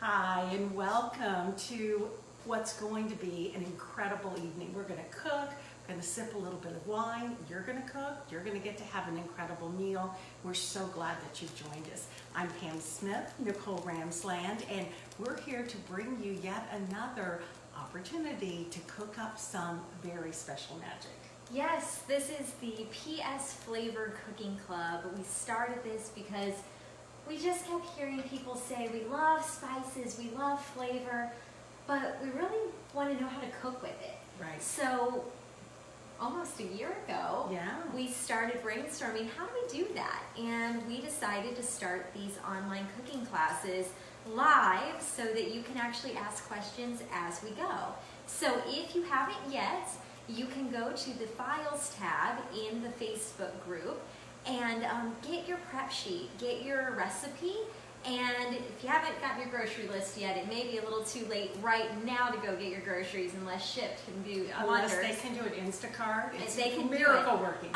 Hi, and welcome to what's going to be an incredible evening. We're going to cook, we're going to sip a little bit of wine, you're going to cook, you're going to get to have an incredible meal. We're so glad that you've joined us. I'm Pam Smith, Nicole Ramsland, and we're here to bring you yet another opportunity to cook up some very special magic. Yes, this is the PS Flavor Cooking Club. We started this because we just kept hearing people say we love spices, we love flavor, but we really want to know how to cook with it. Right. So almost a year ago, we started brainstorming how do we do that? And we decided to start these online cooking classes live so that you can actually ask questions as we go. So if you haven't yet, you can go to the Files tab in the Facebook group and get your prep sheet, get your recipe, and if you haven't got your grocery list yet, it may be a little too late right now to go get your groceries unless Shipt can do wonders. Unless they can do it Instacart, it's they can miracle working.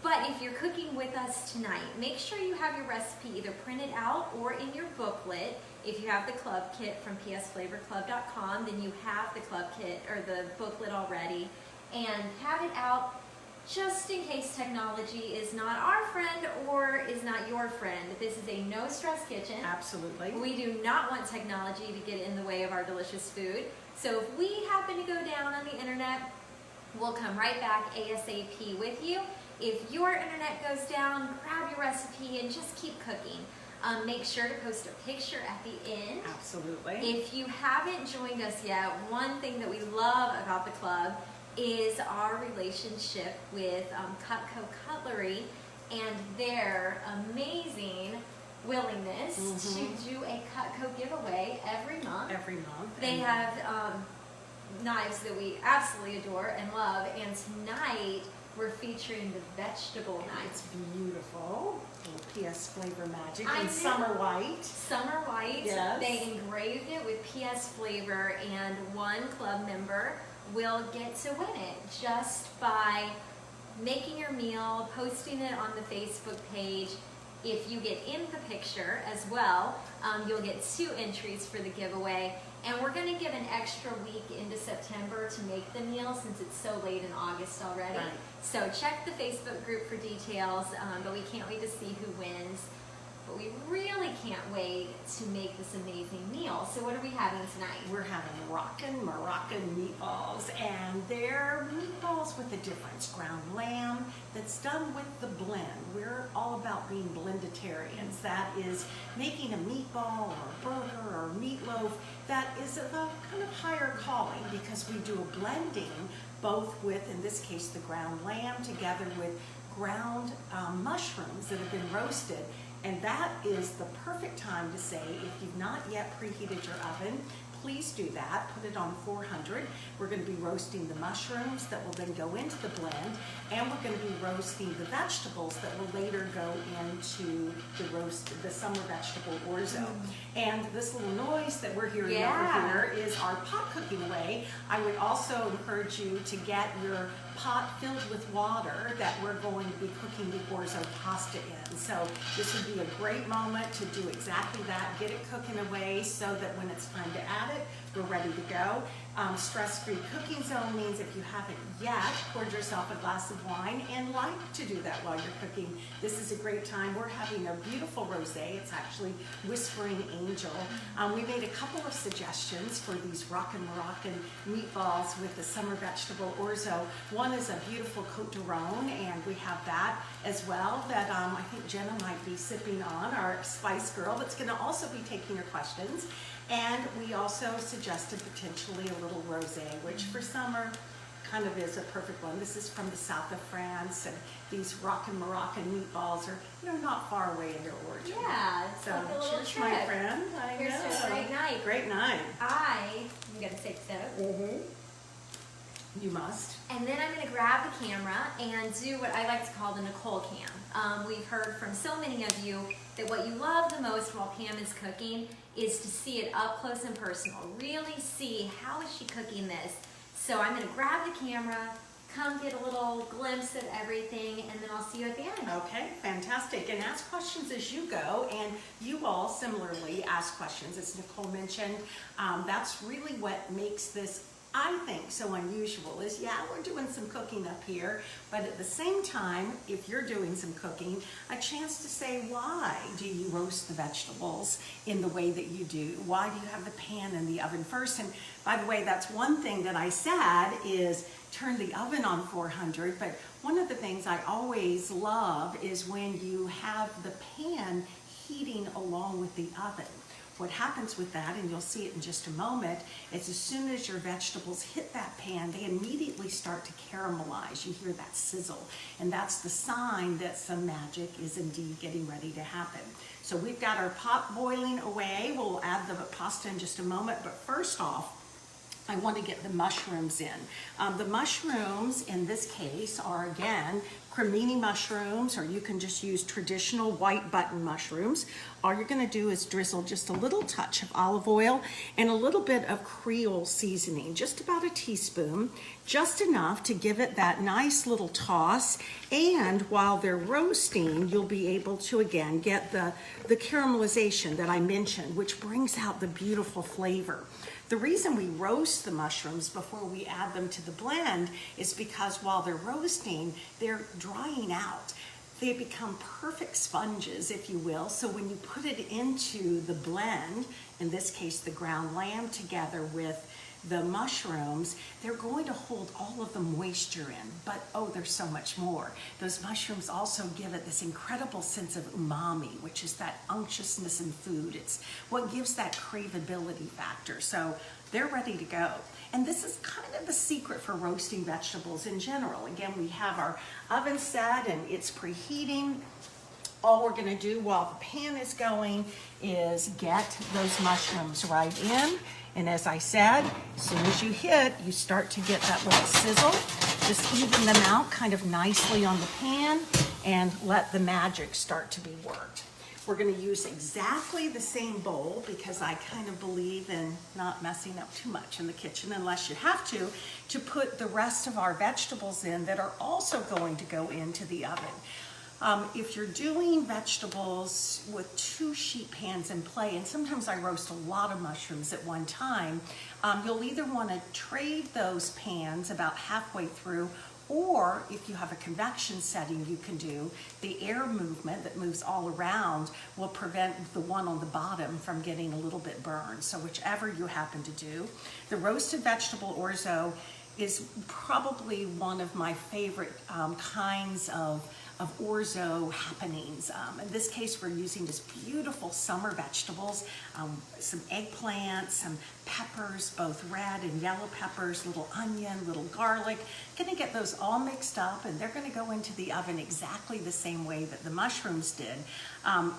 But if you're cooking with us tonight, make sure you have your recipe either printed out or in your booklet. If you have the club kit from psflavorclub.com, then you have the club kit or the booklet already, and have it out just in case technology is not our friend or is not your friend. This is a no-stress kitchen. Absolutely. We do not want technology to get in the way of our delicious food. So if we happen to go down on the internet, we'll come right back ASAP with you. If your internet goes down, grab your recipe and just keep cooking. Make sure to post a picture at the end. Absolutely. If you haven't joined us yet, one thing that we love about the club is our relationship with Cutco Cutlery and their amazing willingness to do a Cutco giveaway every month. They have knives that we absolutely adore and love, and tonight we're featuring the vegetable knife. It's beautiful. Little PS Flavor magic in summer white. Summer white. Yes. They engraved it with PS Flavor, and one club member will get to win it just by making your meal, posting it on the Facebook page. If you get in the picture as well, you'll get 2 entries for the giveaway. And we're going to give an extra week into September to make the meal since it's so late in August already. Right. So check the Facebook group for details, but we can't wait to see who wins. But we really can't wait to make this amazing meal. So what are we having tonight? We're having Rockin Moroccan Meatballs, and they're meatballs with a difference. Ground lamb that's done with the blend. We're all about being blenditarians. That is making a meatball or a burger or a meatloaf that is of a kind of higher calling, because we do a blending both with, in this case, the ground lamb together with ground mushrooms that have been roasted. And that is the perfect time to say, if you've not yet preheated your oven, please do that. Put it on 400. We're going to be roasting the mushrooms that will then go into the blend, and we're going to be roasting the vegetables that will later go into the summer vegetable orzo. And this little noise that we're hearing over here is our pot cooking away. I would also encourage you to get your pot filled with water that we're going to be cooking the orzo pasta in. So this would be a great moment to do exactly that. Get it cooking away so that when it's time to add it, we're ready to go. Stress-free cooking zone means if you haven't yet poured yourself a glass of wine and like to do that while you're cooking, this is a great time. We're having a beautiful rosé. It's actually Whispering Angel. We made a couple of suggestions for these Rockin Moroccan meatballs with the summer vegetable orzo. One is a beautiful Côtes du Rhône, and we have that as well that I think Jenna might be sipping on, our spice girl, that's going to also be taking your questions. And we also suggested potentially a little rosé, which for summer kind of is a perfect one. This is from the south of France, and these Rockin Moroccan meatballs are, not far away in their origin. Yeah, so like a little cheers, trip. my friend. Here's to a great night. Great night. I'm going to take a sip. You must. And then I'm going to grab the camera and do what I like to call the Nicole cam. We've heard from so many of you that what you love the most while Pam is cooking is to see it up close and personal. Really see how is she cooking this. So I'm going to grab the camera come get a little glimpse of everything, and then I'll see you at the end. Okay, fantastic. And ask questions as you go, and you all similarly ask questions. As Nicole mentioned, that's really what makes this, I think, so unusual is, yeah, we're doing some cooking up here, but at the same time, if you're doing some cooking, a chance to say, why do you roast the vegetables in the way that you do? Why do you have the pan in the oven first? And by the way, that's one thing that I said is turn the oven on 400, but one of the things I always love is when you have the pan heating along with the oven. What happens with that, and you'll see it in just a moment, is as soon as your vegetables hit that pan, they immediately start to caramelize. You hear that sizzle, and that's the sign that some magic is indeed getting ready to happen. So we've got our pot boiling away. We'll add the pasta in just a moment, but first off, I want to get the mushrooms in. The mushrooms in this case are, again, cremini mushrooms, or you can just use traditional white button mushrooms. All you're going to do is drizzle just a little touch of olive oil and a little bit of Creole seasoning, just about a teaspoon, just enough to give it that nice little toss. And while they're roasting, you'll be able to, again, get the caramelization that I mentioned, which brings out the beautiful flavor. The reason we roast the mushrooms before we add them to the blend is because while they're roasting, they're drying out. They become perfect sponges, if you will. So when you put it into the blend, in this case the ground lamb together with the mushrooms, they're going to hold all of the moisture in, but oh, there's so much more. Those mushrooms also give it this incredible sense of umami, which is that unctuousness in food. It's what gives that craveability factor. So they're ready to go. And this is kind of the secret for roasting vegetables in general. Again, we have our oven set and it's preheating. All we're gonna do while the pan is going is get those mushrooms right in. And as I said, as soon as you hit, you start to get that little sizzle. Just even them out kind of nicely on the pan and let the magic start to be worked. We're going to use exactly the same bowl because I kind of believe in not messing up too much in the kitchen unless you have to put the rest of our vegetables in that are also going to go into the oven. If you're doing vegetables with 2 sheet pans in play, and sometimes I roast a lot of mushrooms at one time, you'll either want to trade those pans about halfway through, or if you have a convection setting you can do, the air movement that moves all around will prevent the one on the bottom from getting a little bit burned. So whichever you happen to do. The roasted vegetable orzo is probably one of my favorite kinds of orzo happenings. In this case, we're using just beautiful summer vegetables, some eggplants, some peppers, both red and yellow peppers, little onion, little garlic. Gonna get those all mixed up, and they're gonna go into the oven exactly the same way that the mushrooms did.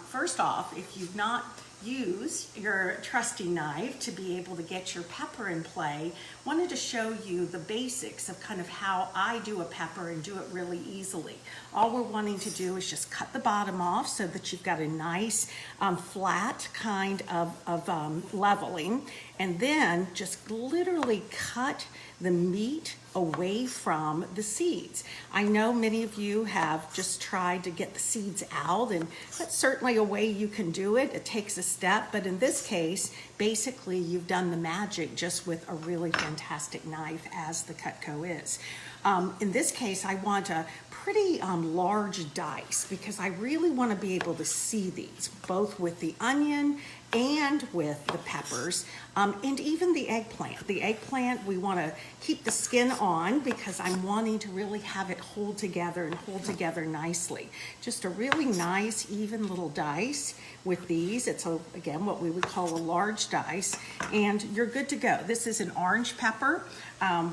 First off, if you've not use your trusty knife to be able to get your pepper in play, wanted to show you the basics of kind of how I do a pepper and do it really easily. All we're wanting to do is just cut the bottom off so that you've got a nice flat kind of leveling, and then just literally cut the meat away from the seeds. I know many of you have just tried to get the seeds out, and that's certainly a way you can do it. It takes a step, but in this case, basically you've done the magic just with a really fantastic knife, as the Cutco is. In this case, I want a pretty large dice because I really want to be able to see these, both with the onion and with the peppers, and even the eggplant. The eggplant, we want to keep the skin on because I'm wanting to really have it hold together and hold together nicely. Just a really nice, even little dice with these. It's, again, what we would call a large dice, and you're good to go. This is an orange pepper.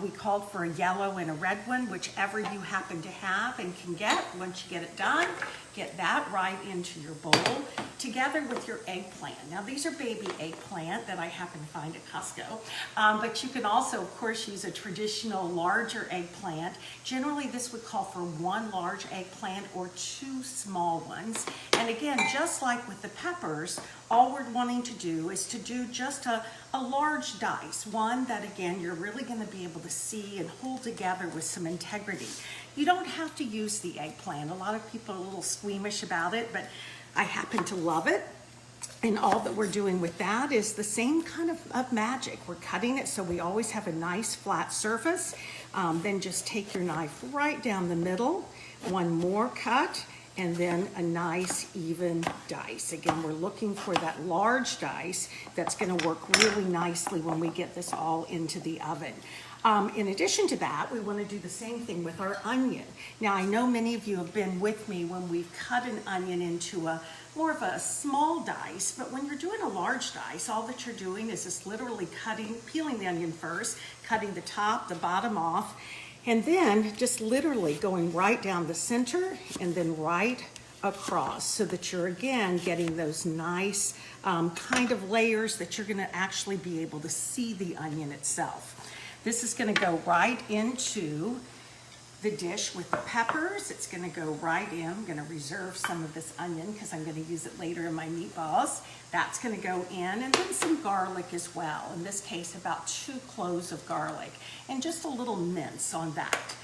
We called for a yellow and a red one, whichever you happen to have and can get. Once you get it done, get that right into your bowl. together with your eggplant. Now these are baby eggplant that I happen to find at Costco, but you can also, of course, use a traditional larger eggplant. Generally, this would call for 1 large eggplant or 2 small ones. And again, just like with the peppers, all we're wanting to do is to do just a large dice, one that again you're really going to be able to see and hold together with some integrity. You don't have to use the eggplant. A lot of people are a little squeamish about it, but I happen to love it. And all that we're doing with that is the same kind of magic. We're cutting it so we always have a nice flat surface. Then just take your knife right down the middle, one more cut, and then a nice even dice. Again, we're looking for that large dice that's gonna work really nicely when we get this all into the oven. In addition to that, we want to do the same thing with our onion. Now, I know many of you have been with me when we've cut an onion into a more of a small dice, but when you're doing a large dice, all that you're doing is just literally peeling the onion first, cutting the top, the bottom off, and then just literally going right down the center and then right across so that you're again getting those nice kind of layers that you're going to actually be able to see the onion itself. This is going to go right into the dish with the peppers. It's going to go right in. I'm going to reserve some of this onion because I'm going to use it later in my meatballs. That's going to go in, and then some garlic as well. In this case, about 2 cloves of garlic, and just a little mince on that.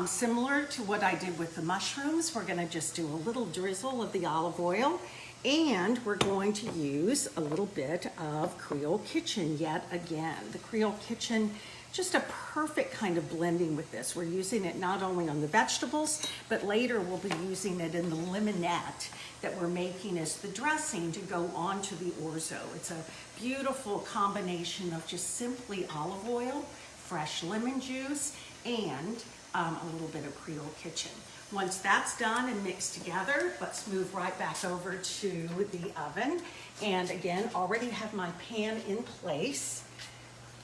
Similar to what I did with the mushrooms, we're going to just do a little drizzle of the olive oil, and we're going to use a little bit of Creole Kitchen yet again. The Creole Kitchen, just a perfect kind of blending with this. We're using it not only on the vegetables, but later we'll be using it in the lemonette that we're making as the dressing to go onto the orzo. It's a beautiful combination of just simply olive oil, fresh lemon juice, and a little bit of Creole Kitchen. Once that's done and mixed together, let's move right back over to the oven. And again, already have my pan in place.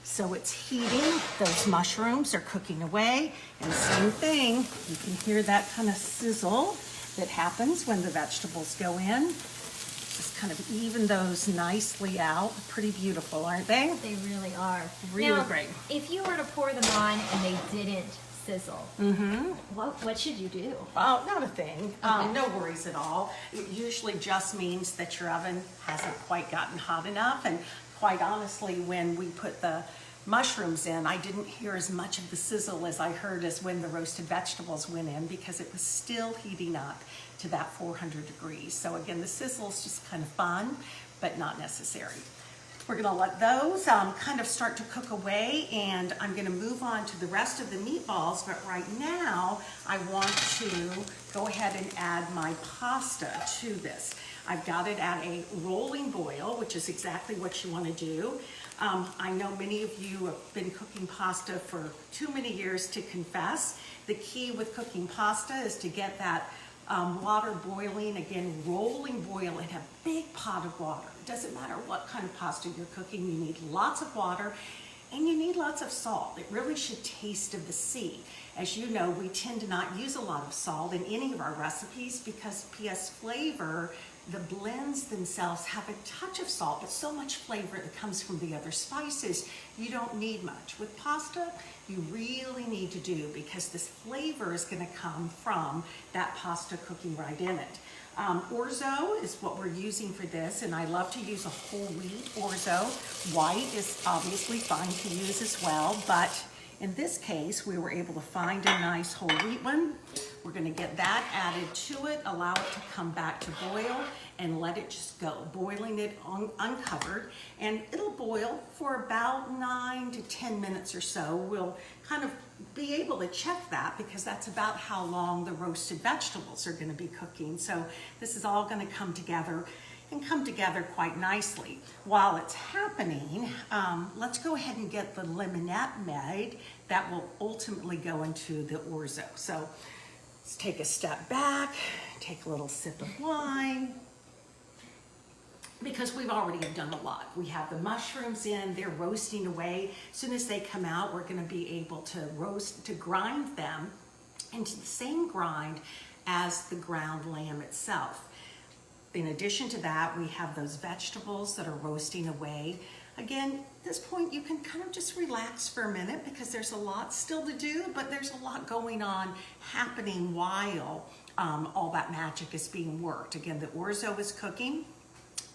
So it's heating, those mushrooms are cooking away, and same thing, you can hear that kind of sizzle that happens when the vegetables go in. Just kind of even those nicely out. Pretty beautiful, aren't they? They really are. Really now, great. If you were to pour them on and they didn't sizzle, what should you do? Oh, not a thing. Okay. No worries at all. It usually just means that your oven hasn't quite gotten hot enough, and quite honestly, when we put the mushrooms in, I didn't hear as much of the sizzle as I heard as when the roasted vegetables went in, because it was still heating up to that 400 degrees. So again, the sizzle is just kind of fun, but not necessary. We're gonna let those kind of start to cook away, and I'm gonna move on to the rest of the meatballs, but right now I want to go ahead and add my pasta to this. I've got it at a rolling boil, which is exactly what you want to do. I know many of you have been cooking pasta for too many years to confess. The key with cooking pasta is to get that water boiling, again, rolling boil in a big pot of water. It doesn't matter what kind of pasta you're cooking, you need lots of water and you need lots of salt. It really should taste of the sea. As you know, we tend to not use a lot of salt in any of our recipes because PS flavor, the blends themselves have a touch of salt, but so much flavor that comes from the other spices, you don't need much. With pasta, you really need to do, because this flavor is going to come from that pasta cooking right in it. Orzo is what we're using for this, and I love to use a whole wheat orzo. White is obviously fine to use as well, but in this case, we were able to find a nice whole wheat one. We're gonna get that added to it, allow it to come back to boil, and let it just go, boiling it uncovered. And it'll boil for about 9 to 10 minutes or so. We'll kind of be able to check that because that's about how long the roasted vegetables are gonna be cooking. So this is all gonna come together and come together quite nicely. While it's happening, let's go ahead and get the lemonette made that will ultimately go into the orzo. So let's take a step back, take a little sip of wine, because we've already done a lot. We have the mushrooms in, they're roasting away. As soon as they come out, we're gonna be able to grind them into the same grind as the ground lamb itself. in addition to that, we have those vegetables that are roasting away. Again, at this point, you can kind of just relax for a minute because there's a lot still to do, but there's a lot going on happening while all that magic is being worked. Again, the orzo is cooking.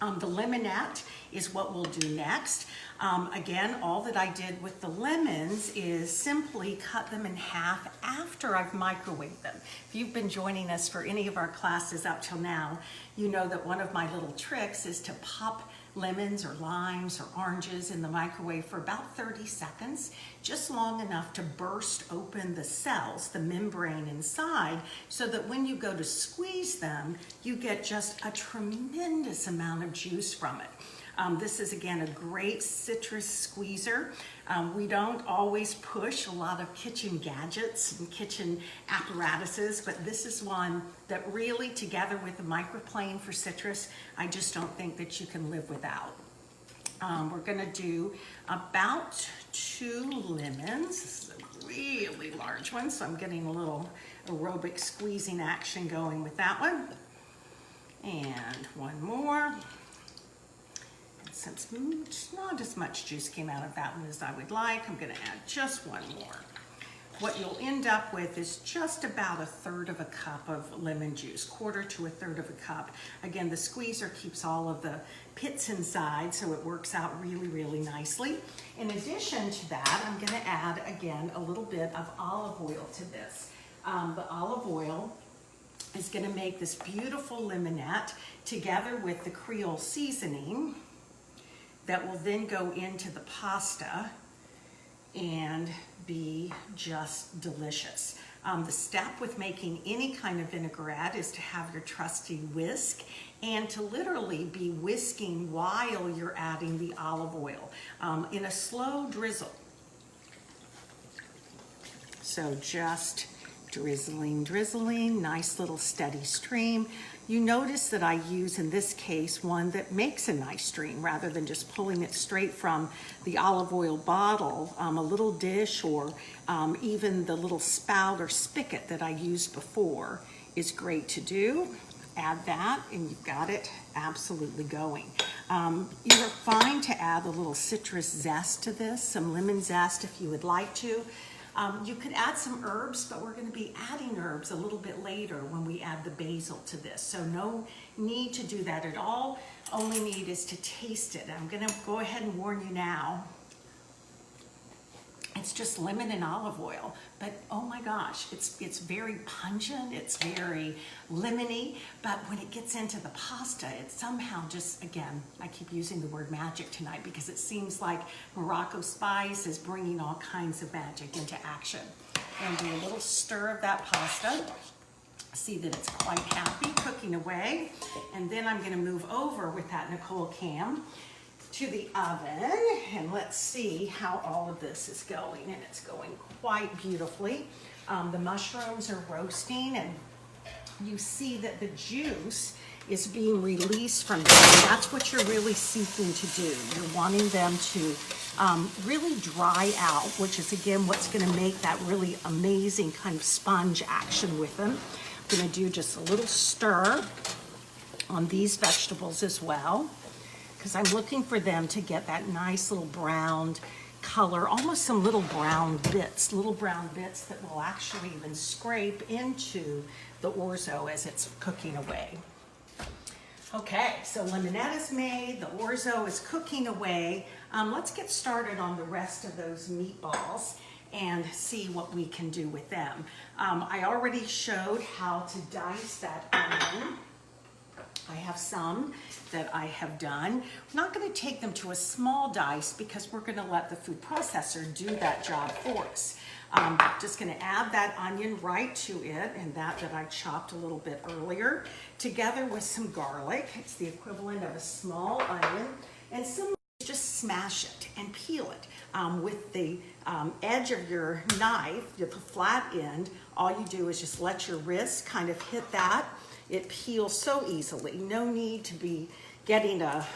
The lemonette is what we'll do next. Again, all that I did with the lemons is simply cut them in half after I've microwaved them. If you've been joining us for any of our classes up till now, you know that one of my little tricks is to pop lemons or limes or oranges in the microwave for about 30 seconds, just long enough to burst open the cells, the membrane inside, so that when you go to squeeze them, you get just a tremendous amount of juice from it. This is, again, a great citrus squeezer. We don't always push a lot of kitchen gadgets and kitchen apparatuses, but this is one that really, together with the microplane for citrus, I just don't think that you can live without. We're gonna do about 2 lemons. This is a really large one, so I'm getting a little aerobic squeezing action going with that one. And 1 more. Since not as much juice came out of that one as I would like, I'm going to add just 1 more. What you'll end up with is just about 1/3 of a cup of lemon juice, 1/4 to 1/3 of a cup. Again, the squeezer keeps all of the pits inside, so it works out really, really nicely. In addition to that, I'm going to add, again, a little bit of olive oil to this. The olive oil is going to make this beautiful lemonette together with the Creole seasoning that will then go into the pasta and be just delicious. The step with making any kind of vinaigrette is to have your trusty whisk and to literally be whisking while you're adding the olive oil in a slow drizzle. So just drizzling, nice little steady stream. You notice that I use, in this case, one that makes a nice stream rather than just pulling it straight from the olive oil bottle. A little dish or even the little spout or spigot that I used before is great to do. Add that and you've got it absolutely going. You're fine to add a little citrus zest to this, some lemon zest if you would like to. You could add some herbs, but we're going to be adding herbs a little bit later when we add the basil to this. So no need to do that at all. Only need is to taste it. I'm going to go ahead and warn you now. It's just lemon and olive oil, but oh my gosh, it's very pungent, it's very lemony, but when it gets into the pasta, it somehow just, again, I keep using the word magic tonight because it seems like Morocco spice is bringing all kinds of magic into action. And do a little stir of that pasta. See that it's quite happy cooking away. And then I'm gonna move over with that Nicole cam to the oven, and let's see how all of this is going, and it's going quite beautifully. The mushrooms are roasting, and you see that the juice is being released from them. That's what you're really seeking to do. You're wanting them to really dry out, which is, again, what's going to make that really amazing kind of sponge action with them. I'm going to do just a little stir on these vegetables as well, because I'm looking for them to get that nice little browned color, almost some little brown bits that will actually even scrape into the orzo as it's cooking away. Okay, so lemonette is made, the orzo is cooking away. Let's get started on the rest of those meatballs and see what we can do with them. I already showed how to dice that onion. I have some that I have done. I'm not going to take them to a small dice because we're going to let the food processor do that job for us. Just going to add that onion right to it, and that I chopped a little bit earlier, together with some garlic. It's the equivalent of a small onion, and just smash it and peel it. With the edge of your knife, the flat end, all you do is just let your wrist kind of hit that. It peels so easily. No need to be getting a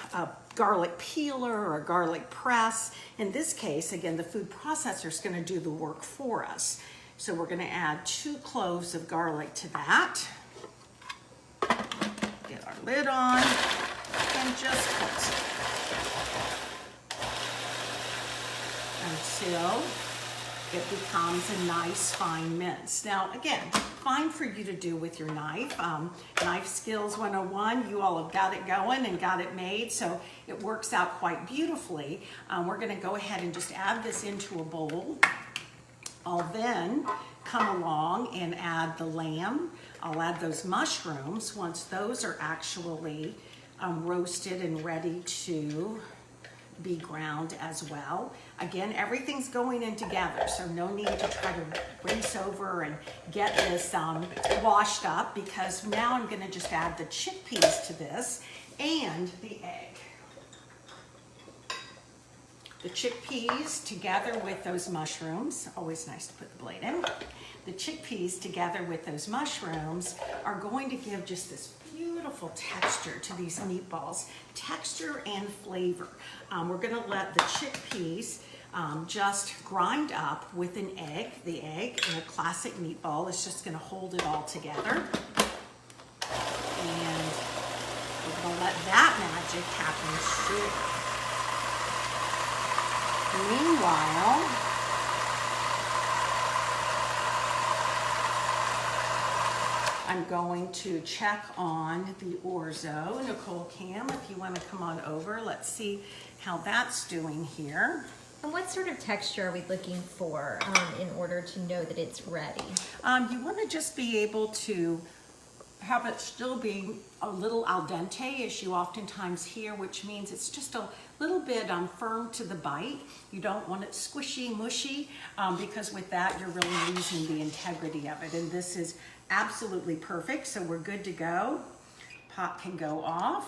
garlic peeler or a garlic press. In this case, again, the food processor is going to do the work for us. So we're going to add 2 cloves of garlic to that. Get our lid on and just cook until it becomes a nice fine mince. Now again, fine for you to do with your knife. Knife Skills 101, you all have got it going and got it made, so it works out quite beautifully. We're gonna go ahead and just add this into a bowl. I'll then come along and add the lamb. I'll add those mushrooms once those are actually roasted and ready to be ground as well. Again, everything's going in together, so no need to try to rinse over and get this washed up, because now I'm gonna just add the chickpeas to this and the egg. The chickpeas together with those mushrooms, always nice to put the blade in. The chickpeas together with those mushrooms are going to give just this beautiful texture to these meatballs, texture and flavor. We're gonna let the chickpeas just grind up with an egg. The egg in a classic meatball is just gonna hold it all together. And we're gonna let that magic happen too. Meanwhile, I'm going to check on the orzo. Nicole Cam, if you want to come on over, let's see how that's doing here. And what sort of texture are we looking for in order to know that it's ready? You want to just be able to have it still be a little al dente, as you oftentimes hear, which means it's just a little bit firm to the bite. You don't want it squishy, mushy, because with that you're really losing the integrity of it. And this is absolutely perfect, so we're good to go. Pot can go off.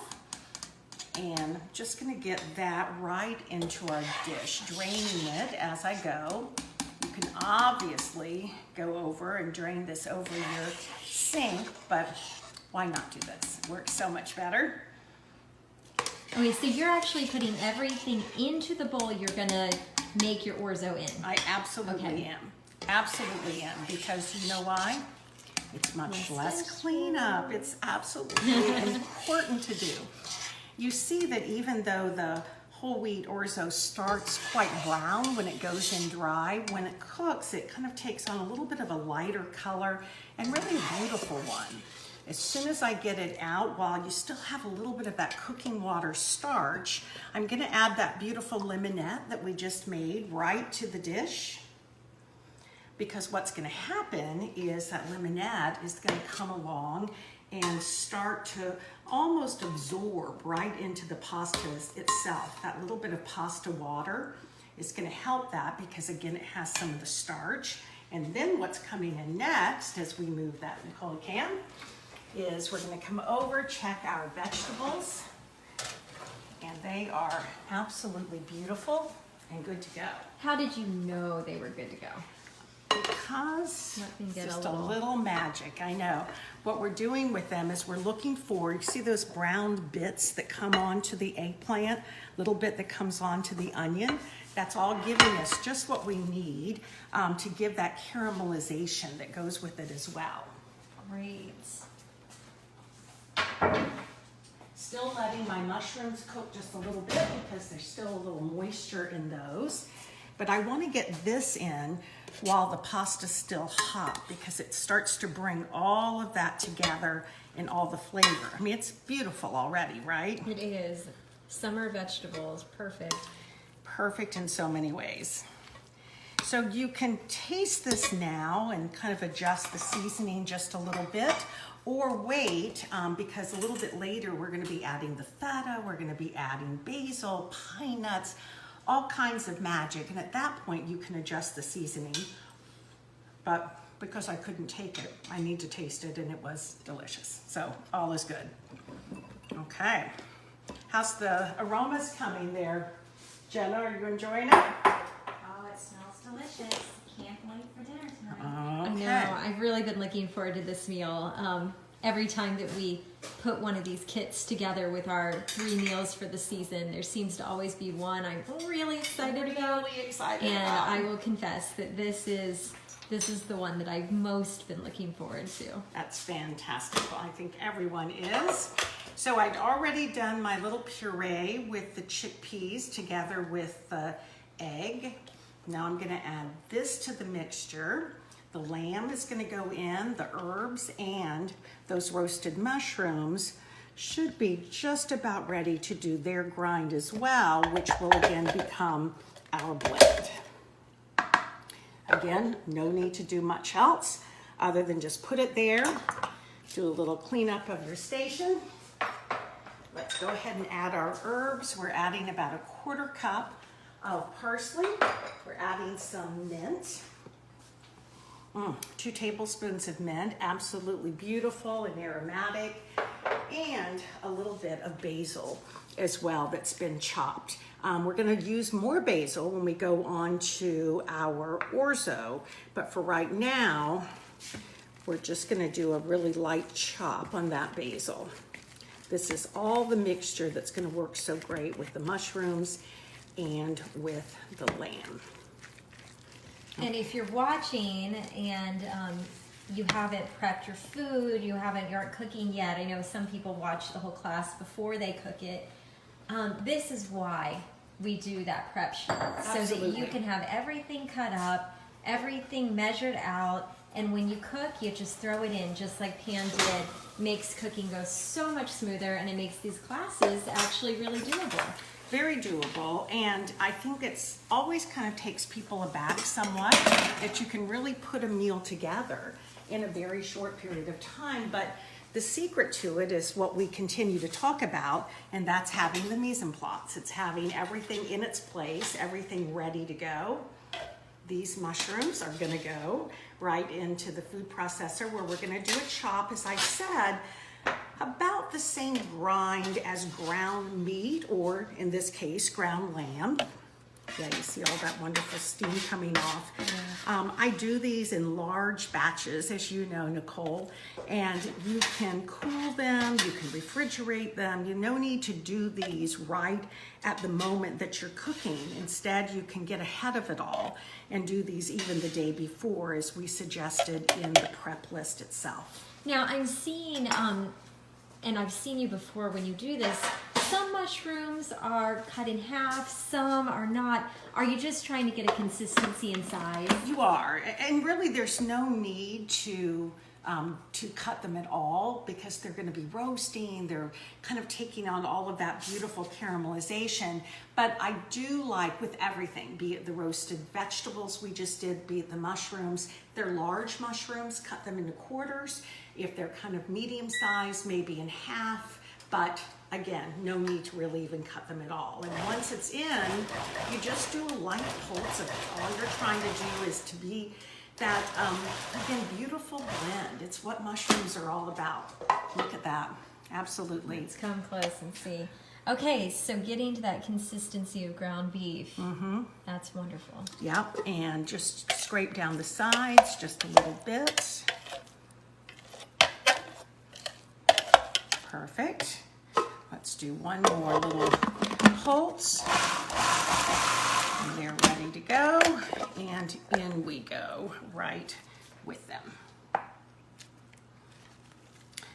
And I'm just gonna get that right into our dish, draining it as I go. You can obviously go over and drain this over your sink, but why not do this? It works so much better. Okay, so you're actually putting everything into the bowl you're gonna make your orzo in. I absolutely am. Absolutely am, because you know why? It's much less cleanup. It's absolutely important to do. You see that even though the whole wheat orzo starts quite brown when it goes in dry, when it cooks, it kind of takes on a little bit of a lighter color and really a beautiful one. As soon as I get it out, while you still have a little bit of that cooking water starch, I'm gonna add that beautiful limonette that we just made right to the dish. Because what's gonna happen is that limonette is gonna come along and start to almost absorb right into the pasta itself. That little bit of pasta water is gonna help that, because again, it has some of the starch. And then what's coming in next, as we move that, Nicole can, is we're gonna come over, check our vegetables, and they are absolutely beautiful and good to go. How did you know they were good to go? Because it's just a little magic, I know. What we're doing with them is we're looking for, you see those brown bits that come onto the eggplant, little bit that comes onto the onion? That's all giving us just what we need to give that caramelization that goes with it as well. Great. Still letting my mushrooms cook just a little bit because there's still a little moisture in those. But I want to get this in while the pasta's still hot, because it starts to bring all of that together in all the flavor. I mean, it's beautiful already, right? It is. Summer vegetables, perfect. Perfect in so many ways. So you can taste this now and kind of adjust the seasoning just a little bit, or wait, because a little bit later we're going to be adding the feta, we're going to be adding basil, pine nuts, all kinds of magic, and at that point you can adjust the seasoning. But because I couldn't take it, I need to taste it, and it was delicious. So all is good. Okay, how's the aromas coming there, Jenna? Are you enjoying it? Oh, it smells delicious. Can't wait for dinner tonight. Okay. I know. I've really been looking forward to this meal. Every time that we put one of these kits together with our 3 meals for the season, there seems to always be one I'm really excited about. Really excited and about. I will confess that this is This is the one that I've most been looking forward to. That's fantastic. Well, I think everyone is. So I'd already done my little puree with the chickpeas together with the egg. Now I'm gonna add this to the mixture. The lamb is gonna go in, the herbs, and those roasted mushrooms should be just about ready to do their grind as well, which will again become our blend. Again, no need to do much else other than just put it there, do a little cleanup of your station. Let's go ahead and add our herbs. We're adding about 1/4 cup of parsley. We're adding some mint. 2 tablespoons of mint, absolutely beautiful and aromatic, and a little bit of basil as well that's been chopped. We're gonna use more basil when we go on to our orzo, but for right now, we're just gonna do a really light chop on that basil. This is all the mixture that's gonna work so great with the mushrooms and with the lamb. And if you're watching and you haven't prepped your food, you aren't cooking yet, I know some people watch the whole class before they cook it. This is why we do that prep sheet, so that you can have everything cut up, everything measured out, and when you cook, you just throw it in, just like Pam did. Makes cooking go so much smoother, and it makes these classes actually really doable. Very doable, and I think it's always kind of takes people aback somewhat that you can really put a meal together in a very short period of time, but the secret to it is what we continue to talk about, and that's having the mise en place. It's having everything in its place, everything ready to go. These mushrooms are gonna go right into the food processor where we're gonna do a chop, as I said, about the same grind as ground meat, or in this case, ground lamb. Yeah, you see all that wonderful steam coming off. Yeah. I do these in large batches, as you know, Nicole, and you can cool them, you can refrigerate them. You no need to do these right at the moment that you're cooking. Instead, you can get ahead of it all and do these even the day before, as we suggested in the prep list itself. Now, I'm seeing, and I've seen you before when you do this, some mushrooms are cut in half, some are not. Are you just trying to get a consistency in size? You are, and really there's no need to cut them at all, because they're going to be roasting, they're kind of taking on all of that beautiful caramelization. But I do like with everything, be it the roasted vegetables we just did, be it the mushrooms, they're large mushrooms, cut them into quarters. If they're kind of medium size, maybe in half, but again, no need to really even cut them at all. And once it's in, you just do a light pulse of it. All you're trying to do is to be that, again, beautiful blend. It's what mushrooms are all about. Look at that. Absolutely. Let's come close and see. Okay, so getting to that consistency of ground beef. That's wonderful. Yep, and just scrape down the sides just a little bit. Perfect. Let's do one more little pulse. And they're ready to go. And in we go right with them.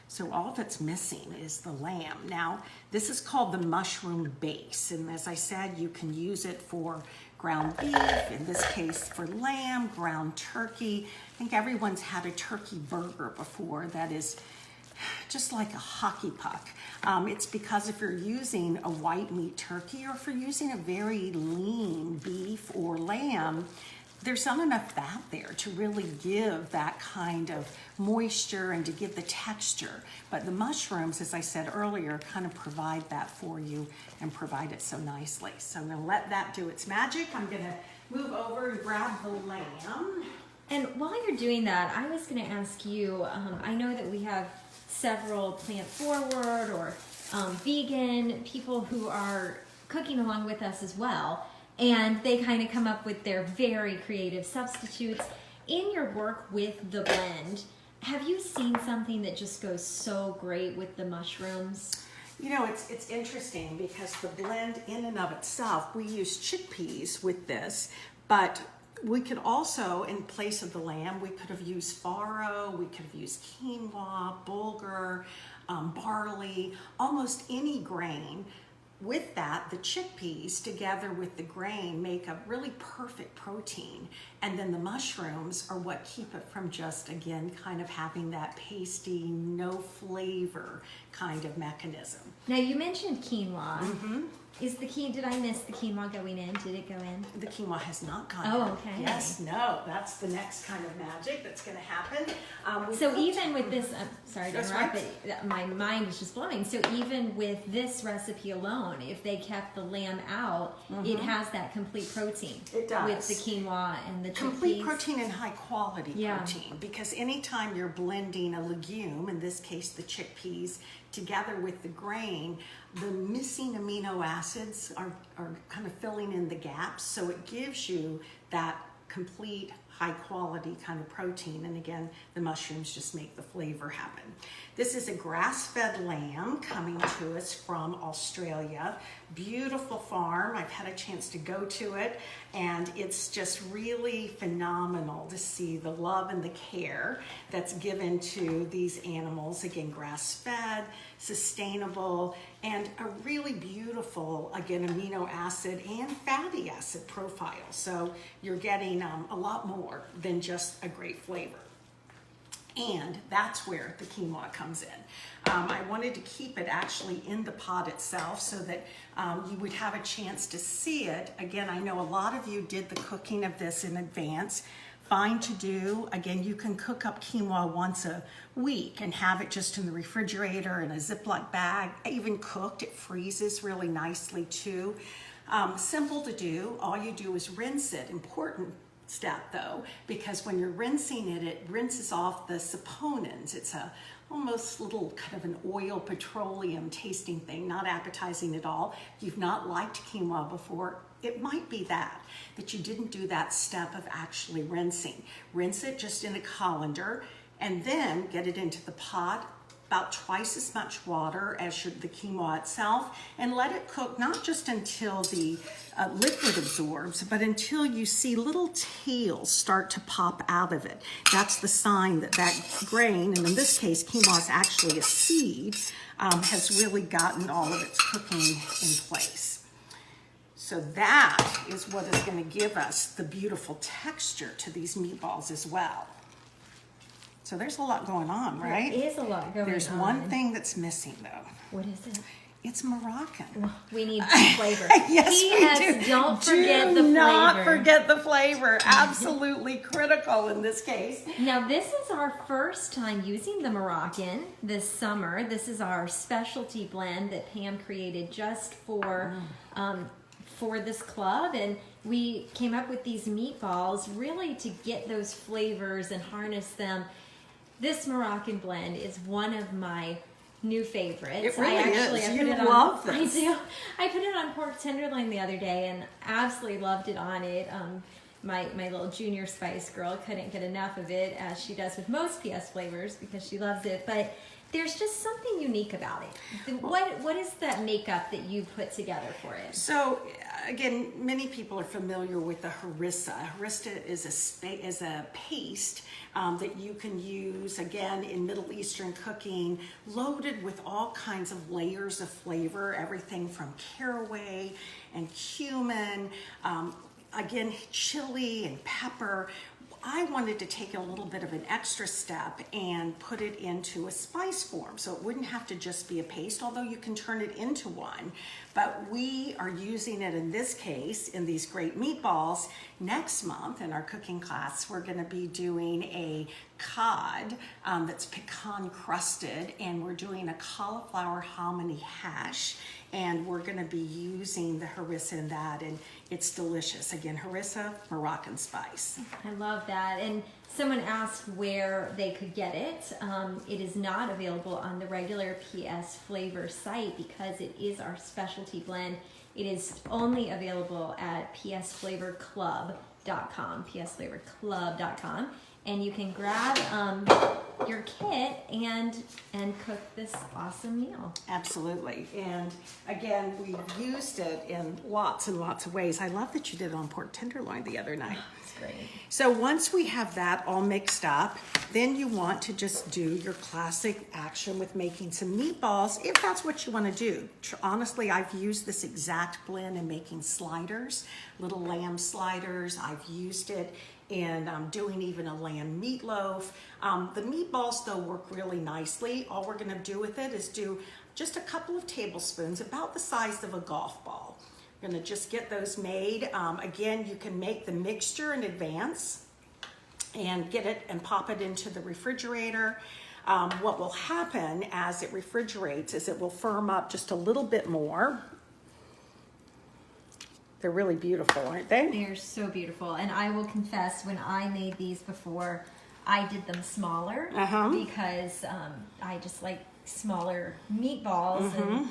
So all that's missing is the lamb. Now, this is called the mushroom base. And as I said, you can use it for ground beef, in this case for lamb, ground turkey. I think everyone's had a turkey burger before that is just like a hockey puck. It's because if you're using a white meat turkey, or if you're using a very lean beef or lamb, there's not enough fat there to really give that kind of moisture and to give the texture. But the mushrooms, as I said earlier, kind of provide that for you and provide it so nicely. So I'm gonna let that do its magic. I'm gonna move over and grab the lamb. And while you're doing that, I was gonna ask you, I know that we have several plant-forward or vegan people who are cooking along with us as well, and they kind of come up with their very creative substitutes. In your work with the blend, have you seen something that just goes so great with the mushrooms? You know, it's interesting because the blend in and of itself, we use chickpeas with this, but We could also, in place of the lamb, we could have used farro, we could have used quinoa, bulgur, barley, almost any grain. With that, the chickpeas together with the grain make a really perfect protein. And then the mushrooms are what keep it from just, again, kind of having that pasty, no flavor kind of mechanism. Now you mentioned quinoa. Mm-hmm. Did I miss the quinoa going in? Did it go in? The quinoa has not gone in. Oh, okay. Yes, no, that's the next kind of magic that's going to happen. So even with this, I'm sorry to interrupt, but my mind is just blowing. So even with this recipe alone, if they kept the lamb out, it has that complete protein. It does. With the quinoa and the chickpeas. Complete protein and high quality protein. Because anytime you're blending a legume, in this case the chickpeas, together with the grain, the missing amino acids are kind of filling in the gaps. So it gives you that complete high quality kind of protein. And again, the mushrooms just make the flavor happen. This is a grass-fed lamb coming to us from Australia. Beautiful farm. I've had a chance to go to it, and it's just really phenomenal to see the love and the care that's given to these animals. Again, grass-fed, sustainable, and a really beautiful, again, amino acid and fatty acid profile. So you're getting a lot more than just a great flavor. And that's where the quinoa comes in. I wanted to keep it actually in the pot itself so that you would have a chance to see it. Again, I know a lot of you did the cooking of this in advance. Fine to do. Again, you can cook up quinoa once a week and have it just in the refrigerator in a Ziploc bag. Even cooked, it freezes really nicely too. Simple to do. All you do is rinse it. Important step though, because when you're rinsing it, it rinses off the saponins. It's a almost little kind of an oil petroleum tasting thing, not appetizing at all. If you've not liked quinoa before, it might be that you didn't do that step of actually rinsing. Rinse it just in a colander and then get it into the pot, about twice as much water as the quinoa itself, and let it cook not just until the liquid absorbs, but until you see little tails start to pop out of it. That's the sign that that grain, and in this case quinoa is actually a seed, has really gotten all of its cooking in place. So that is what is going to give us the beautiful texture to these meatballs as well. So there's a lot going on, right? There is a lot going on. There's one thing that's missing, though. What is it? It's Moroccan. Well, we need some flavor. Yes, we do. Don't forget the flavor. Do not forget the flavor. Absolutely critical in this case. Now, this is our first time using the Moroccan this summer. This is our specialty blend that Pam created just for this club, and we came up with these meatballs really to get those flavors and harness them. This Moroccan blend is one of my new favorites. It really is. You love this. I do. I put it on pork tenderloin the other day and absolutely loved it on it. My little junior spice girl couldn't get enough of it, as she does with most PS flavors because she loves it. But there's just something unique about it. What is that makeup that you put together for it? So again, many people are familiar with the harissa. Harissa is a paste that you can use, again, in Middle Eastern cooking, loaded with all kinds of layers of flavor, everything from caraway and cumin, again, chili and pepper. I wanted to take a little bit of an extra step and put it into a spice form, so it wouldn't have to just be a paste, although you can turn it into one. But we are using it in this case in these great meatballs. Next month in our cooking class, we're going to be doing a cod that's pecan crusted, and we're doing a cauliflower hominy hash, and we're going to be using the harissa in that, and it's delicious. Again, harissa, Moroccan spice. I love that. And someone asked where they could get it. It is not available on the regular PS Flavor site because it is our specialty blend. It is only available at psflavorclub.com, psflavorclub.com. and you can grab your kit and cook this awesome meal. Absolutely. And again, we've used it in lots and lots of ways. I love that you did it on pork tenderloin the other night. It's great. So once we have that all mixed up, then you want to just do your classic action with making some meatballs, if that's what you want to do. Honestly, I've used this exact blend in making sliders, little lamb sliders. I've used it in doing even a lamb meatloaf. The meatballs, though, work really nicely. All we're going to do with it is do just a couple of tablespoons, about the size of a golf ball. We're going to just get those made. Again, you can make the mixture in advance and get it and pop it into the refrigerator. What will happen as it refrigerates is it will firm up just a little bit more. They're really beautiful, aren't they? They're so beautiful. And I will confess, when I made these before, I did them smaller because I just like smaller meatballs and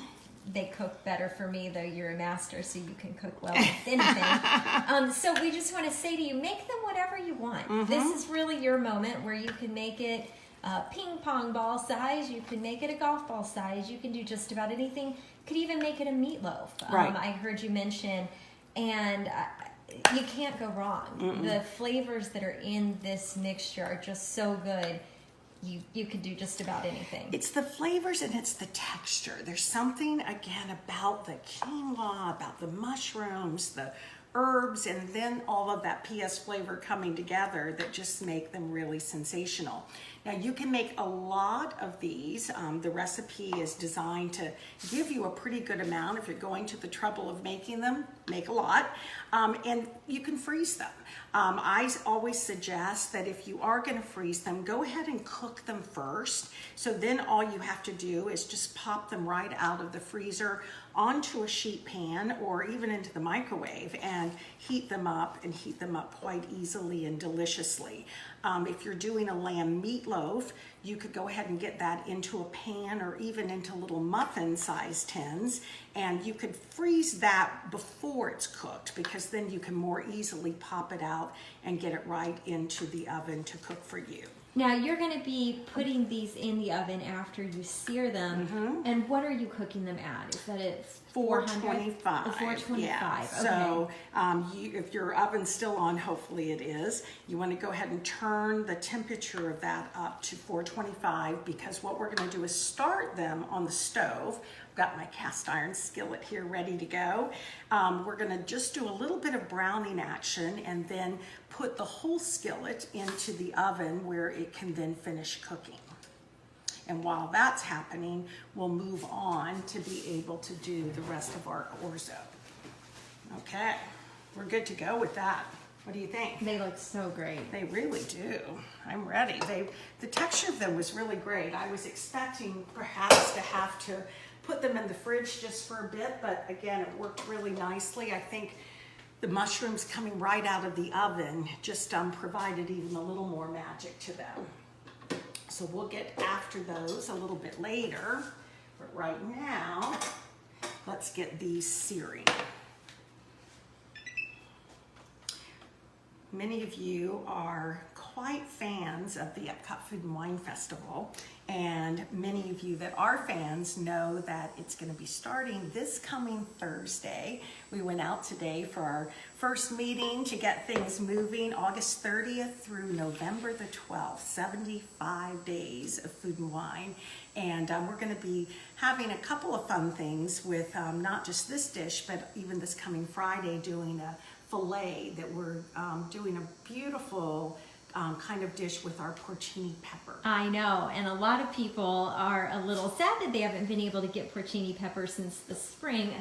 they cook better for me, though you're a master, so you can cook well with anything. So we just want to say to you, make them whatever you want. This is really your moment where you can make it ping pong ball size, you can make it a golf ball size, you can do just about anything. Could even make it a meatloaf. Right. I heard you mention, and you can't go wrong. The flavors that are in this mixture are just so good. You could do just about anything. It's the flavors and it's the texture. There's something, again, about the quinoa, about the mushrooms, the herbs, and then all of that PS flavor coming together that just make them really sensational. Now, you can make a lot of these. The recipe is designed to give you a pretty good amount. If you're going to the trouble of making them, make a lot. And you can freeze them. I always suggest that if you are going to freeze them, go ahead and cook them first. So then all you have to do is just pop them right out of the freezer onto a sheet pan or even into the microwave and heat them up quite easily and deliciously. If you're doing a lamb meatloaf, you could go ahead and get that into a pan or even into little muffin size tins, and you could freeze that before it's cooked because then you can more easily pop it out and get it right into the oven to cook for you. Now, you're going to be putting these in the oven after you sear them. And what are you cooking them at? Is that at 425? 425. Yeah. Okay. So if your oven's still on, hopefully it is, you want to go ahead and turn the temperature of that up to 425 because what we're going to do is start them on the stove. Got my cast iron skillet here ready to go. We're going to just do a little bit of browning action and then put the whole skillet into the oven where it can then finish cooking. And while that's happening, we'll move on to be able to do the rest of our orzo. Okay, we're good to go with that. What do you think? They look so great. They really do. I'm ready. The texture of them was really great. I was expecting perhaps to have to put them in the fridge just for a bit, but again, it worked really nicely. I think the mushrooms coming right out of the oven just provided even a little more magic to them. So we'll get after those a little bit later, but right now, let's get these searing. Many of you are quite fans of the Epcot Food and Wine Festival, and many of you that are fans know that it's going to be starting this coming Thursday. We went out today for our first meeting to get things moving, August 30th through November the 12th, 75 days of food and wine. And we're going to be having a couple of fun things with not just this dish, but even this coming Friday doing a filet that we're doing a beautiful kind of dish with our porcini pepper. I know, and a lot of people are a little sad that they haven't been able to get porcini pepper since the spring,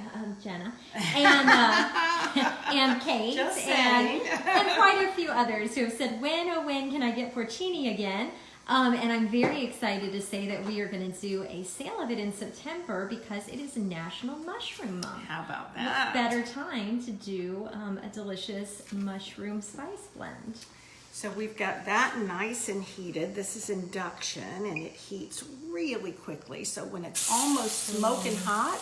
Jenna, and Kate, and quite a few others who have said, when, oh when can I get porcini again? And I'm very excited to say that we are going to do a sale of it in September because it is National Mushroom Month. How about that? What better time to do a delicious mushroom spice blend? So we've got that nice and heated. This is induction and it heats really quickly. So when it's almost smoking hot,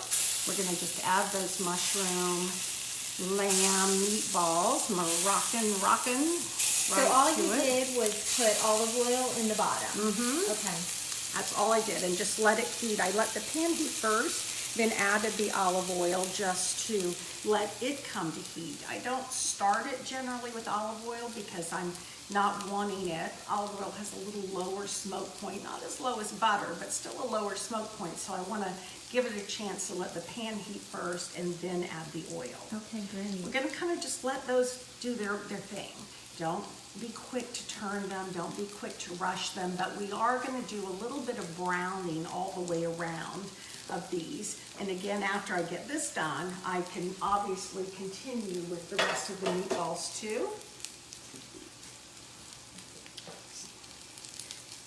we're going to just add those mushroom lamb meatballs, Moroccan. So all you did was put olive oil in the bottom. Okay. That's all I did, and just let it heat. I let the pan heat first, then added the olive oil just to let it come to heat. I don't start it generally with olive oil because I'm not wanting it. Olive oil has a little lower smoke point, not as low as butter, but still a lower smoke point. So I want to give it a chance to let the pan heat first and then add the oil. Okay, great. We're going to kind of just let those do their thing. Don't be quick to turn them, don't be quick to rush them, but we are going to do a little bit of browning all the way around of these. And again, after I get this done, I can obviously continue with the rest of the meatballs too.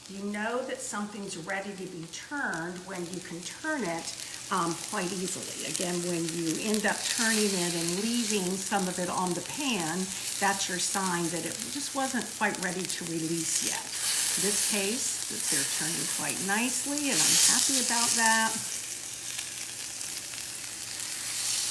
You know that something's ready to be turned when you can turn it quite easily. Again, when you end up turning it and leaving some of it on the pan, that's your sign that it just wasn't quite ready to release yet. In this case, they're turning quite nicely, and I'm happy about that.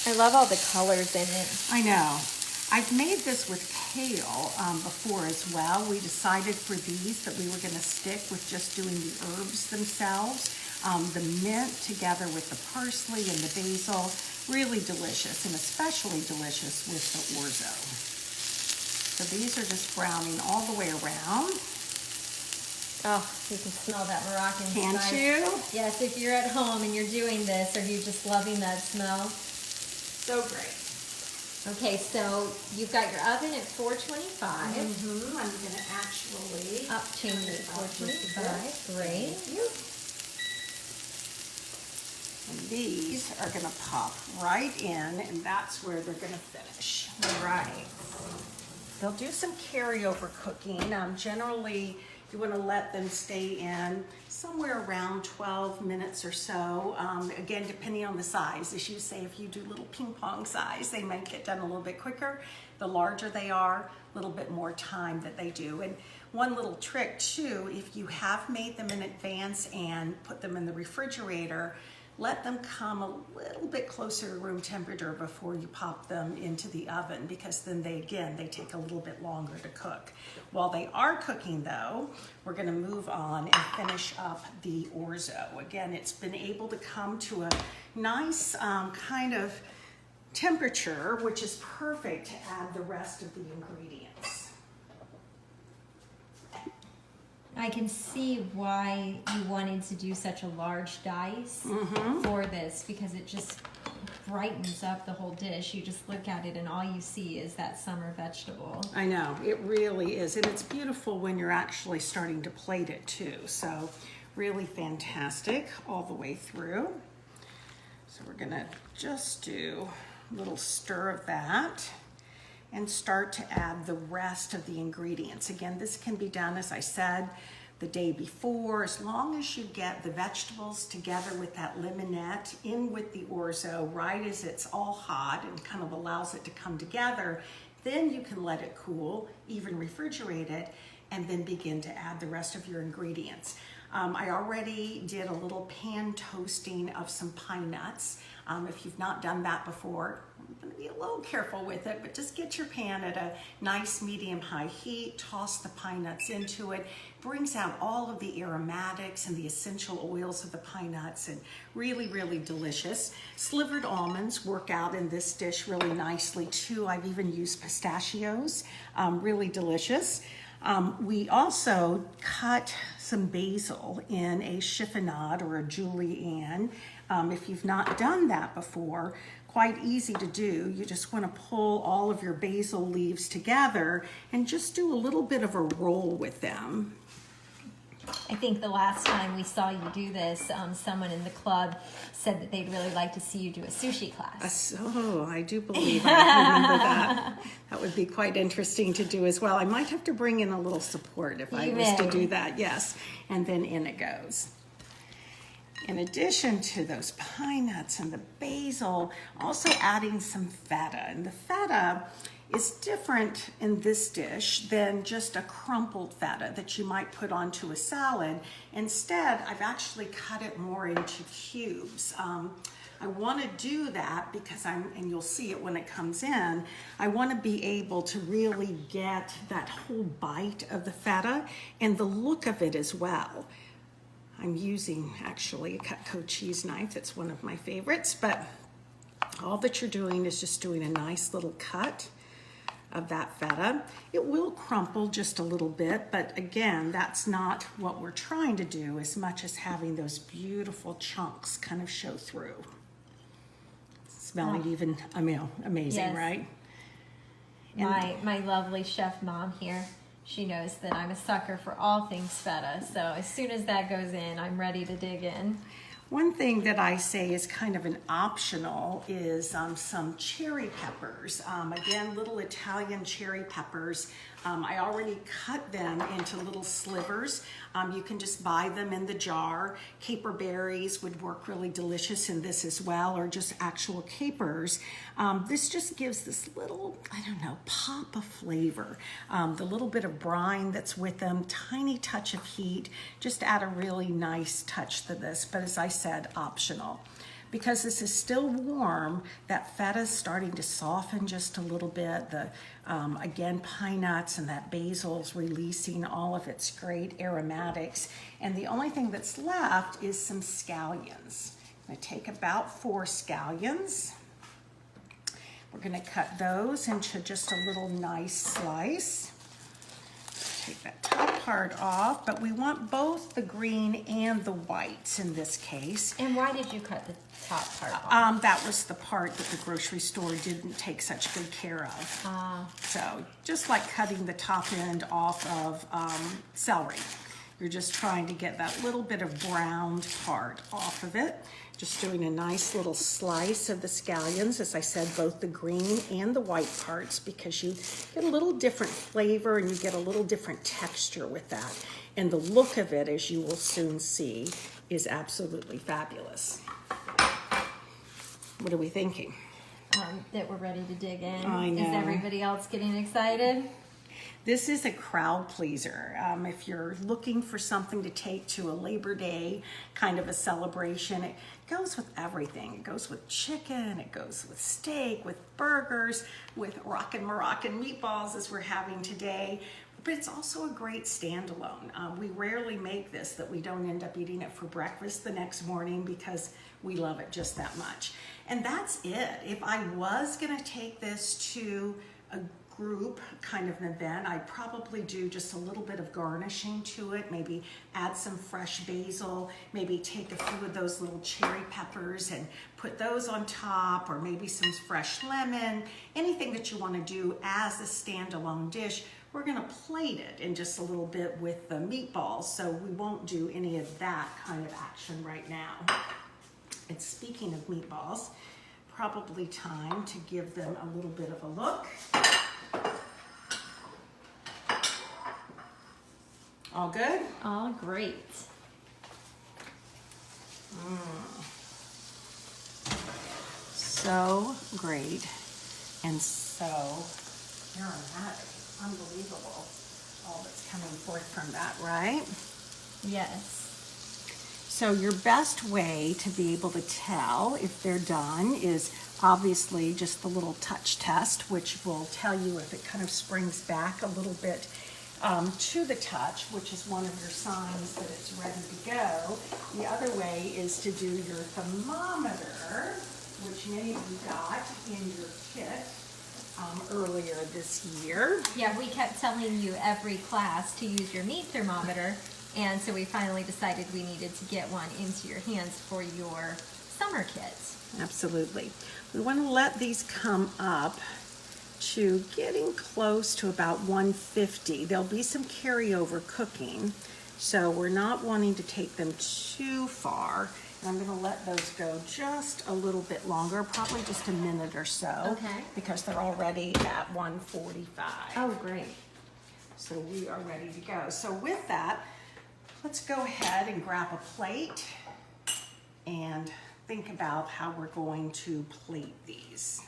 I love all the colors in it. I know. I've made this with kale before as well. We decided for these that we were going to stick with just doing the herbs themselves. The mint together with the parsley and the basil, really delicious, and especially delicious with the orzo. So these are just browning all the way around. Oh, you can smell that Moroccan spice. Can't you? Yes, if you're at home and you're doing this, are you just loving that smell? So great. Okay, so you've got your oven at 425. I'm going to actually change it to 425. Great. And these are going to pop right in, and that's where they're going to finish. Right. They'll do some carryover cooking. Generally, you want to let them stay in somewhere around 12 minutes or so. Again, depending on the size. As you say, if you do little ping pong size, they might get done a little bit quicker. The larger they are, a little bit more time that they do. And one little trick too, if you have made them in advance and put them in the refrigerator, let them come a little bit closer to room temperature before you pop them into the oven, because then they take a little bit longer to cook. While they are cooking though, we're going to move on and finish up the orzo. Again, it's been able to come to a nice kind of temperature, which is perfect to add the rest of the ingredients. I can see why you wanted to do such a large dice for this, because it just brightens up the whole dish. You just look at it and all you see is that summer vegetable. I know, it really is. And it's beautiful when you're actually starting to plate it too. So really fantastic all the way through. So we're gonna just do a little stir of that and start to add the rest of the ingredients. Again, this can be done, as I said, the day before, as long as you get the vegetables together with that limonette in with the orzo right as it's all hot and kind of allows it to come together. Then you can let it cool, even refrigerate it, and then begin to add the rest of your ingredients. I already did a little pan toasting of some pine nuts. If you've not done that before, I'm going to be a little careful with it, but just get your pan at a nice medium-high heat, toss the pine nuts into it, brings out all of the aromatics and the essential oils of the pine nuts, and really, really delicious. Slivered almonds work out in this dish really nicely too. I've even used pistachios, really delicious. We also cut some basil in a chiffonade or a julienne. If you've not done that before, quite easy to do. You just want to pull all of your basil leaves together and just do a little bit of a roll with them. I think the last time we saw you do this, someone in the club said that they'd really like to see you do a sushi class. Oh, I do believe I remember that. That would be quite interesting to do as well. I might have to bring in a little support if I was to do that, yes. And then in it goes. In addition to those pine nuts and the basil, also adding some feta. And the feta is different in this dish than just a crumpled feta that you might put onto a salad. Instead, I've actually cut it more into cubes. I want to do that because and you'll see it when it comes in, I want to be able to really get that whole bite of the feta and the look of it as well. I'm using actually a Cutco cheese knife. It's one of my favorites, but all that you're doing is just doing a nice little cut of that feta. It will crumple just a little bit, but again, that's not what we're trying to do as much as having those beautiful chunks kind of show through. Smelling even, amazing, yes. Right? My lovely chef mom here, she knows that I'm a sucker for all things feta, so as soon as that goes in, I'm ready to dig in. One thing that I say is kind of an optional is some cherry peppers. Again, little Italian cherry peppers. I already cut them into little slivers. You can just buy them in the jar. Caper berries would work really delicious in this as well, or just actual capers. This just gives this little, pop of flavor. The little bit of brine that's with them, tiny touch of heat, just add a really nice touch to this, but as I said, optional. Because this is still warm, that feta is starting to soften just a little bit. The again, pine nuts and that basil's releasing all of its great aromatics. And the only thing that's left is some scallions. I'm going to take about 4 scallions. We're going to cut those into just a little nice slice. Take that top part off, but we want both the green and the whites in this case. And why did you cut the top part off? That was the part that the grocery store didn't take such good care of. So just like cutting the top end off of celery. You're just trying to get that little bit of browned part off of it. Just doing a nice little slice of the scallions, as I said, both the green and the white parts, because you get a little different flavor and you get a little different texture with that. And the look of it, as you will soon see, is absolutely fabulous. What are we thinking? That we're ready to dig in. I know. Is everybody else getting excited? This is a crowd pleaser. If you're looking for something to take to a Labor Day kind of a celebration, it goes with everything. It goes with chicken, it goes with steak, with burgers, with Rockin Moroccan Meatballs as we're having today. But it's also a great standalone. We rarely make this that we don't end up eating it for breakfast the next morning because we love it just that much. And that's it. If I was gonna take this to a group kind of an event, I'd probably do just a little bit of garnishing to it, maybe add some fresh basil, maybe take a few of those little cherry peppers and put those on top, or maybe some fresh lemon, anything that you want to do as a standalone dish. We're going to plate it in just a little bit with the meatballs, so we won't do any of that kind of action right now. And speaking of meatballs, probably time to give them a little bit of a look. All good? All great. So great and so aromatic. Unbelievable. All that's coming forth from that, right? Yes. So your best way to be able to tell if they're done is obviously just the little touch test, which will tell you if it kind of springs back a little bit to the touch, which is one of your signs that it's ready to go. The other way is to do your thermometer, which many of you got in your kit earlier this year. Yeah, we kept telling you every class to use your meat thermometer, and so we finally decided we needed to get one into your hands for your summer kits. Absolutely. We want to let these come up to getting close to about 150. There'll be some carryover cooking, so we're not wanting to take them too far. And I'm going to let those go just a little bit longer, probably just a minute or so. Okay. Because they're already at 145. Oh, great. So we are ready to go. So with that, let's go ahead and grab a plate and think about how we're going to plate these.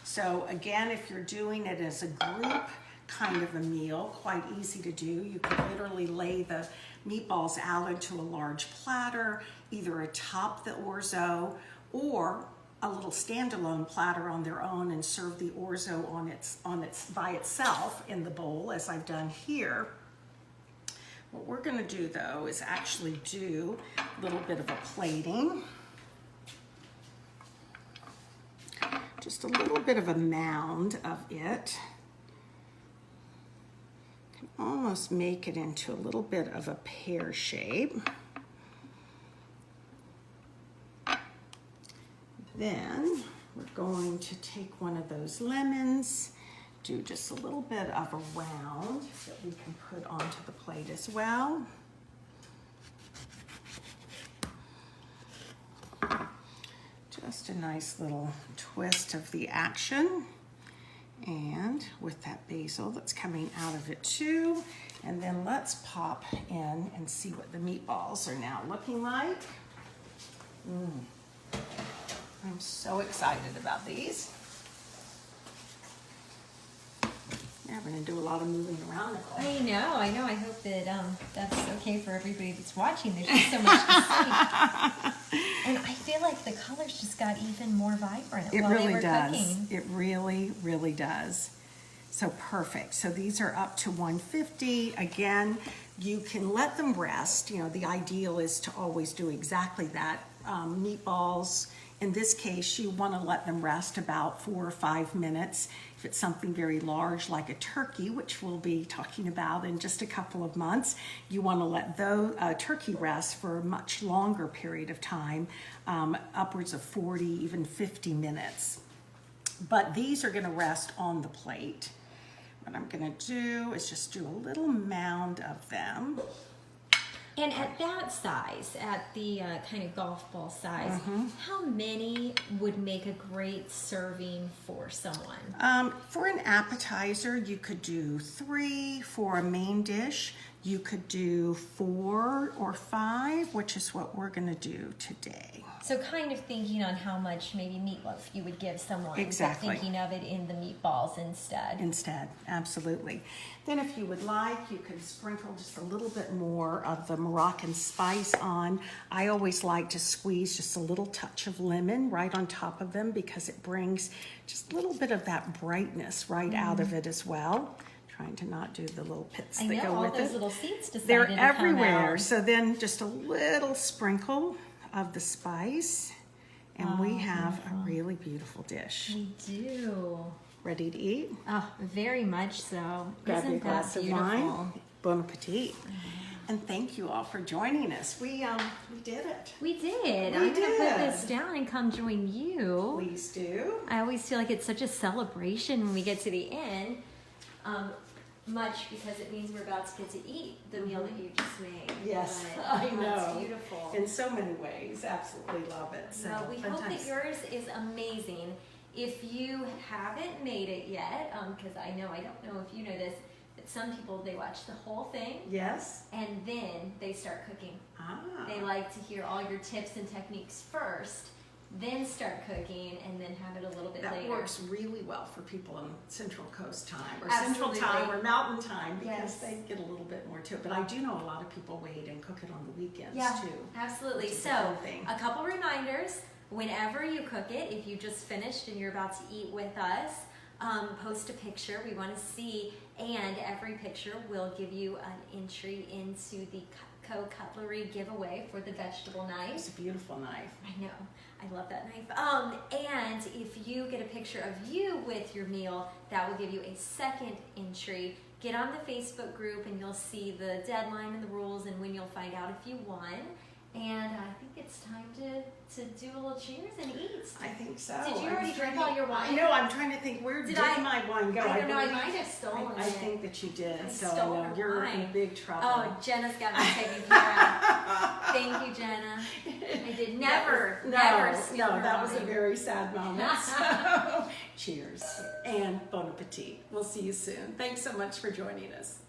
So again, if you're doing it as a group kind of a meal, quite easy to do. You can literally lay the meatballs out into a large platter, either atop the orzo, or a little standalone platter on their own and serve the orzo on its by itself in the bowl, as I've done here. What we're going to do though is actually do a little bit of a plating. Just a little bit of a mound of it. Can almost make it into a little bit of a pear shape. Then we're going to take one of those lemons, do just a little bit of a round that we can put onto the plate as well. Just a nice little twist of the action. And with that basil that's coming out of it too. And then let's pop in and see what the meatballs are now looking like. I'm so excited about these. Yeah, we're gonna do a lot of moving around, Nicole. I know. I hope that that's okay for everybody that's watching. There's just so much to see. And I feel like the colors just got even more vibrant while they were cooking. It really, really does. So perfect. So these are up to 150. Again, you can let them rest. You know, the ideal is to always do exactly that. Meatballs, in this case, you want to let them rest about 4 or 5 minutes. If it's something very large like a turkey, which we'll be talking about in just a couple of months, you want to let those turkey rest for a much longer period of time, upwards of 40, even 50 minutes. But these are going to rest on the plate. What I'm going to do is just do a little mound of them. And at that size, at the kind of golf ball size, how many would make a great serving for someone? For an appetizer, you could do 3. For a main dish, you could do 4 or 5, which is what we're going to do today. So kind of thinking on how much maybe meatloaf you would give someone. Exactly. But thinking of it in the meatballs instead. Instead, absolutely. Then if you would like, you can sprinkle just a little bit more of the Moroccan spice on. I always like to squeeze just a little touch of lemon right on top of them because it brings just a little bit of that brightness right out of it as well. Trying to not do the little pits that go with it. I know, all those little seeds decided They're to come everywhere. out. So then just a little sprinkle of the spice, and we have a really beautiful dish. We do. Ready to eat? Oh, very much so. Grab Isn't your glass that of beautiful? wine. Bon appetit. And thank you all for joining us. We did it. We did. I'm going to put this down and come join you. Please do. I always feel like it's such a celebration when we get to the end. Much because it means we're about to get to eat the meal that you just made. Yes, but, I know. It's beautiful. In so many ways, absolutely love it. So well, we hope that yours is amazing. If you haven't made it yet, because I don't know if you know this, but some people, they watch the whole thing. Yes. And then they start cooking. Ah. They like to hear all your tips and techniques first, then start cooking, and then have it a little bit later. That works really well for people in Central Coast time, or Absolutely. Central time, or Mountain time, because Yes. they get a little bit more to it. But I do know a lot of people wait and cook it on the weekends too. Absolutely. Which is a So, good thing. a couple reminders. Whenever you cook it, if you just finished and you're about to eat with us, post a picture. We want to see, and every picture will give you an entry into the Co-Cutlery giveaway for the vegetable knife. It's a beautiful knife. I know. I love that knife. And if you get a picture of you with your meal, that will give you a second entry. Get on the Facebook group and you'll see the deadline and the rules and when you'll find out if you won. And I think it's time to do a little cheers and eat. I think so. Did you already drink all your wine? I know. I'm trying to think. Where did my wine go? I don't know. I might have stolen it. I think that you did. I so stole I know her you're wine. in big trouble. Oh, Jenna's got me taken care of. Thank you, Jenna. I did never steal her that was a wine. very sad moment. So, cheers and bon appetit. We'll see you soon. Thanks so much for joining us.